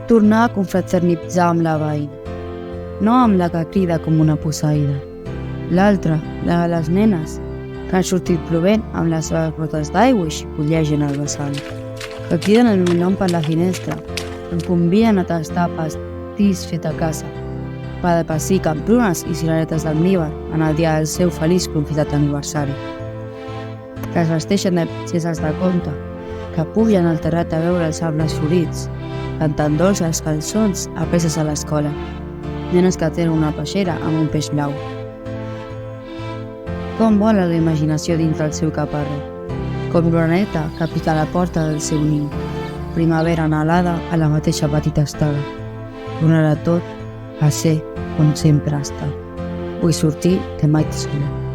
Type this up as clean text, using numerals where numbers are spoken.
tornar a confraternitzar amb la veïna, no amb la que crida com una posseïda. L'altra, la de les nenes, que han sortit plovent amb les seves botes d'aigua i xipollegen al vessant, que criden el meu nom per la finestra, em conviden a tastar pastís fet a casa, pa de pessic amb prunes i cireretes d'almíbar en el dia del seu feliç confitat aniversari, que es vesteixen de princeses de conte, que pugen al terrat a veure els arbres florits, cantant dolces cançons apreses a l'escola, nenes que tenen una peixera amb un peix blau. Com vola la imaginació dins del seu caparró, com l'oreneta que pica a la porta del seu niu, primavera anhelada a la mateixa petita estada. Tornarà tot a ser on sempre ha estat. Vull sortir de mai sola.